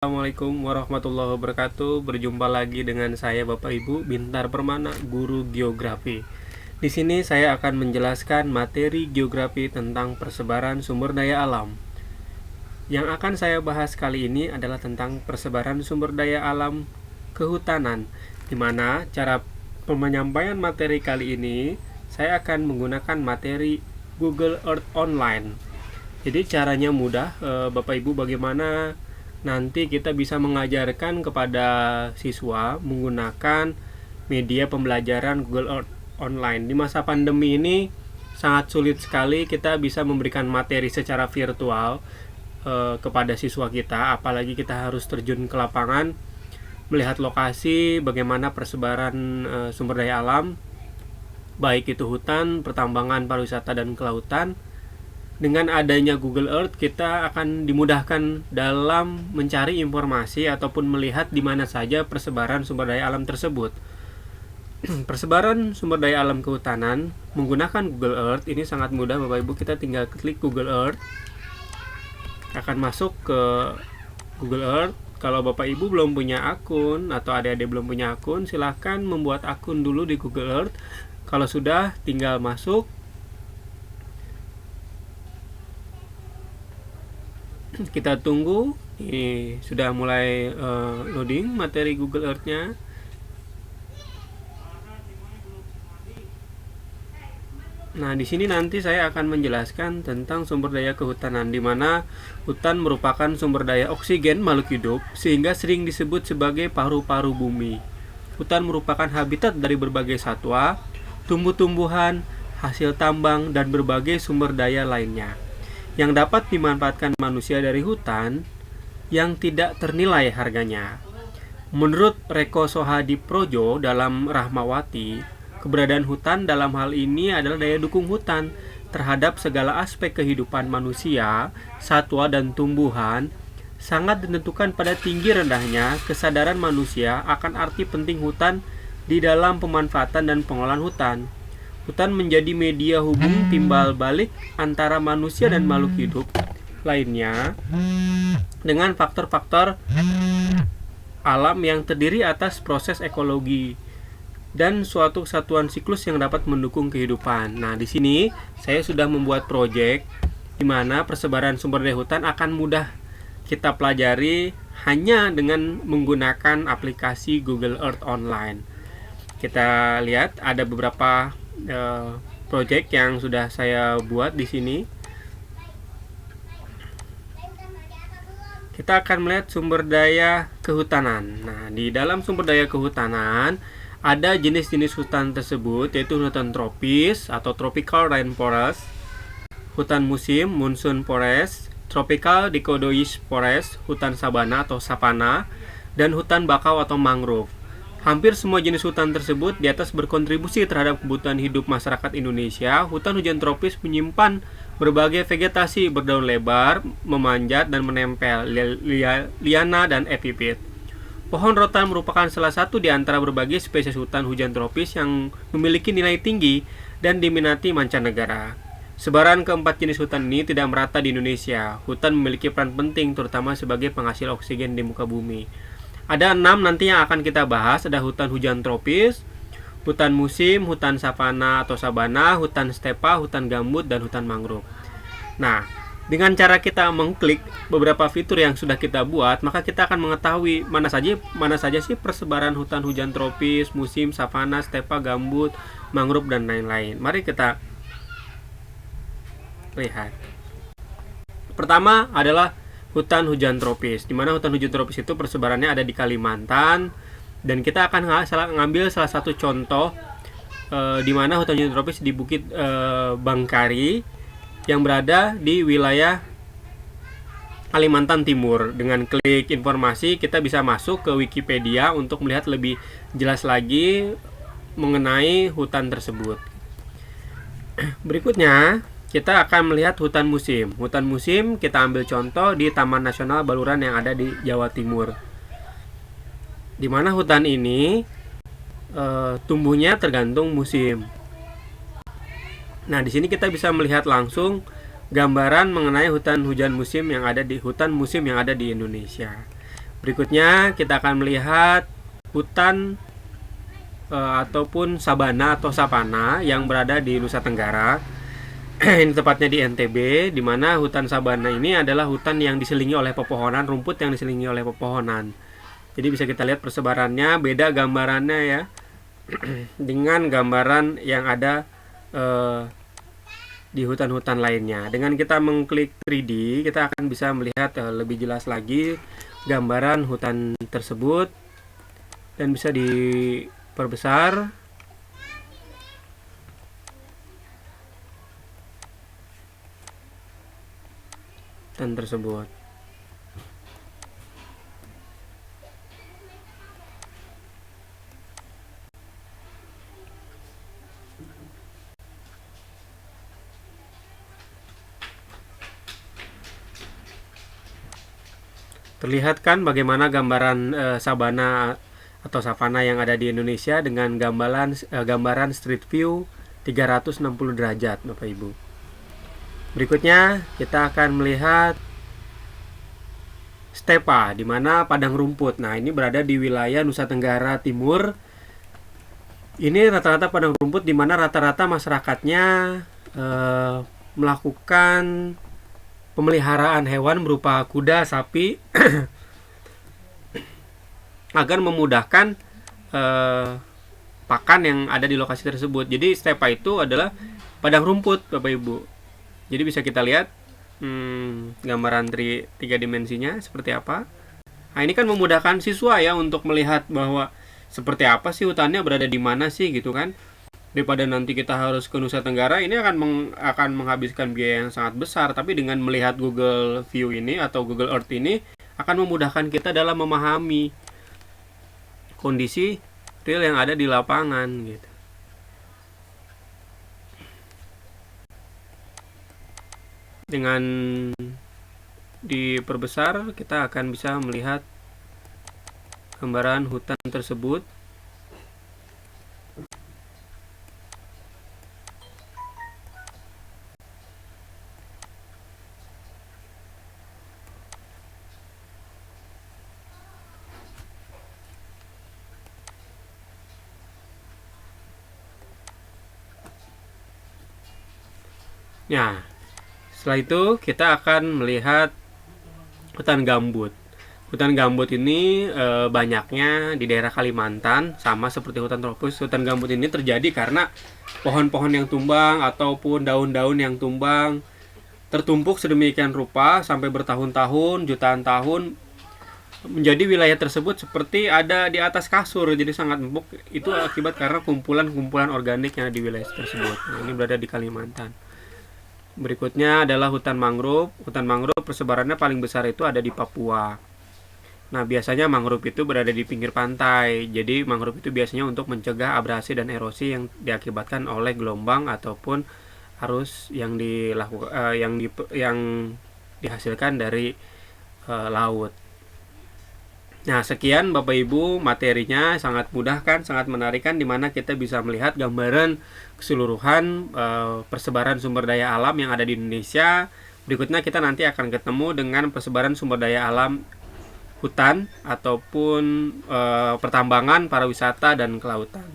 Assalamualaikum warahmatullahi wabarakatuh. Berjumpa lagi dengan saya Bapak Ibu Bintar Permana, guru geografi. Di sini saya akan menjelaskan materi geografi tentang persebaran sumber daya alam. Yang akan saya bahas kali ini adalah tentang persebaran sumber daya alam kehutanan, di mana cara penyampaian materi kali ini saya akan menggunakan materi Google Earth Online. Jadi caranya mudah, Bapak Ibu, bagaimana nanti kita bisa mengajarkan kepada siswa menggunakan media pembelajaran Google Earth Online. Di masa pandemi ini sangat sulit sekali kita bisa memberikan materi secara virtual kepada siswa kita, apalagi kita harus terjun ke lapangan melihat lokasi bagaimana persebaran sumber daya alam, baik itu hutan, pertambangan, pariwisata, dan kelautan. Dengan adanya Google Earth, kita akan dimudahkan dalam mencari informasi ataupun melihat di mana saja persebaran sumber daya alam tersebut. Persebaran sumber daya alam kehutanan menggunakan Google Earth ini sangat mudah, Bapak Ibu. Kita tinggal klik Google Earth, akan masuk ke Google Earth. Kalau Bapak Ibu belum punya akun atau adik-adik belum punya akun, silahkan membuat akun dulu di Google Earth. Kalau sudah, tinggal masuk. Kita tunggu. Ini sudah mulai loading materi Google Earth-nya. Nah, di sini nanti saya akan menjelaskan tentang sumber daya kehutanan, di mana hutan merupakan sumber daya oksigen makhluk hidup sehingga sering disebut sebagai paru-paru bumi. Hutan merupakan habitat dari berbagai satwa, tumbuh-tumbuhan, hasil tambang, dan berbagai sumber daya lainnya yang dapat dimanfaatkan manusia dari hutan yang tidak ternilai harganya. Menurut Reko Sohadiprodjo dalam Rahmawati, keberadaan hutan dalam hal ini adalah daya dukung hutan terhadap segala aspek kehidupan manusia, satwa, dan tumbuhan, sangat ditentukan pada tinggi rendahnya kesadaran manusia akan arti penting hutan di dalam pemanfaatan dan pengelolaan hutan. Hutan menjadi media hubung timbal balik antara manusia dan makhluk hidup lainnya dengan faktor-faktor alam yang terdiri atas proses ekologi dan suatu kesatuan siklus yang dapat mendukung kehidupan. Nah, di sini saya sudah membuat proyek di mana persebaran sumber daya hutan akan mudah kita pelajari hanya dengan menggunakan aplikasi Google Earth Online. Kita lihat ada beberapa project yang sudah saya buat di sini. Kita akan melihat sumber daya kehutanan. Nah, di dalam sumber daya kehutanan ada jenis-jenis hutan tersebut, yaitu hutan tropis atau tropical rainforest, hutan musim monsoon forest, tropical dicotoledonous forest, hutan sabana atau savana, dan hutan bakau atau mangrove. Hampir semua jenis hutan tersebut di atas berkontribusi terhadap kebutuhan hidup masyarakat Indonesia. Hutan hujan tropis menyimpan berbagai vegetasi berdaun lebar, memanjat dan menempel, liana dan epifit. Pohon rotan merupakan salah satu di antara berbagai spesies hutan hujan tropis yang memiliki nilai tinggi dan diminati mancanegara. Sebaran keempat jenis hutan ini tidak merata di Indonesia. Hutan memiliki peran penting terutama sebagai penghasil oksigen di muka bumi. Ada 6 nanti yang akan kita bahas. Ada hutan hujan tropis, hutan musim, hutan savana atau sabana, hutan stepa, hutan gambut, dan hutan mangrove. Nah, dengan cara kita mengklik beberapa fitur yang sudah kita buat, maka kita akan mengetahui mana saja sih persebaran hutan hujan tropis, musim, savana, stepa, gambut, mangrove, dan lain-lain. Mari kita lihat. Pertama adalah hutan hujan tropis, di mana hutan hujan tropis itu persebarannya ada di Kalimantan, dan kita akan ngambil salah satu contoh di mana hutan hujan tropis di Bukit Bangkari yang berada di wilayah Kalimantan Timur. Dengan klik informasi kita bisa masuk ke Wikipedia untuk melihat lebih jelas lagi mengenai hutan tersebut. Berikutnya kita akan melihat hutan musim. Hutan musim kita ambil contoh di Taman Nasional Baluran yang ada di Jawa Timur, di mana hutan ini tumbuhnya tergantung musim. Nah, di sini kita bisa melihat langsung gambaran mengenai hutan musim yang ada di Indonesia. Berikutnya kita akan melihat hutan ataupun sabana atau savana yang berada di Nusa Tenggara. Ini tepatnya di NTB, di mana hutan sabana ini adalah hutan yang diselilingi oleh pepohonan, rumput yang diselilingi oleh pepohonan. Jadi bisa kita lihat persebarannya, beda gambarannya ya dengan gambaran yang ada di hutan-hutan lainnya. Dengan kita mengklik 3D, kita akan bisa melihat lebih jelas lagi gambaran hutan tersebut dan bisa diperbesar. Hutan tersebut. Terlihat kan bagaimana gambaran sabana atau savana yang ada di Indonesia dengan gambaran street view 360 derajat, Bapak Ibu. Berikutnya kita akan melihat stepa, di mana padang rumput. Nah, ini berada di wilayah Nusa Tenggara Timur. Ini rata-rata padang rumput di mana rata-rata masyarakatnya melakukan pemeliharaan hewan berupa kuda, sapi agar memudahkan pakan yang ada di lokasi tersebut. Jadi stepa itu adalah padang rumput, Bapak Ibu. Jadi bisa kita lihat gambaran tiga dimensinya seperti apa. Nah, ini kan memudahkan siswa ya untuk melihat bahwa seperti apa sih hutannya, berada di mana sih gitu kan. Daripada nanti kita harus ke Nusa Tenggara, ini akan menghabiskan biaya yang sangat besar. Tapi dengan melihat Google View ini atau Google Earth ini akan memudahkan kita dalam memahami kondisi real yang ada di lapangan gitu. Dengan diperbesar, kita akan bisa melihat gambaran hutan tersebut. Nah, setelah itu kita akan melihat hutan gambut. Hutan gambut ini banyaknya di daerah Kalimantan, sama seperti hutan tropis. Hutan gambut ini terjadi karena pohon-pohon yang tumbang ataupun daun-daun yang tumbang tertumpuk sedemikian rupa sampai bertahun-tahun, jutaan tahun, menjadi wilayah tersebut seperti ada di atas kasur, jadi sangat empuk. Itu akibat karena kumpulan-kumpulan organik yang ada di wilayah tersebut. Nah, ini berada di Kalimantan. Berikutnya adalah hutan mangrove. Hutan mangrove persebarannya paling besar itu ada di Papua. Nah, biasanya mangrove itu berada di pinggir pantai. Jadi mangrove itu biasanya untuk mencegah abrasi dan erosi yang diakibatkan oleh gelombang ataupun arus yang dihasilkan dari laut. Nah, sekian Bapak Ibu materinya, sangat mudah kan, sangat menarik kan, dimana kita bisa melihat gambaran keseluruhan persebaran sumber daya alam yang ada di Indonesia. Berikutnya kita nanti akan ketemu dengan persebaran sumber daya alam hutan ataupun pertambangan, pariwisata, dan kelautan.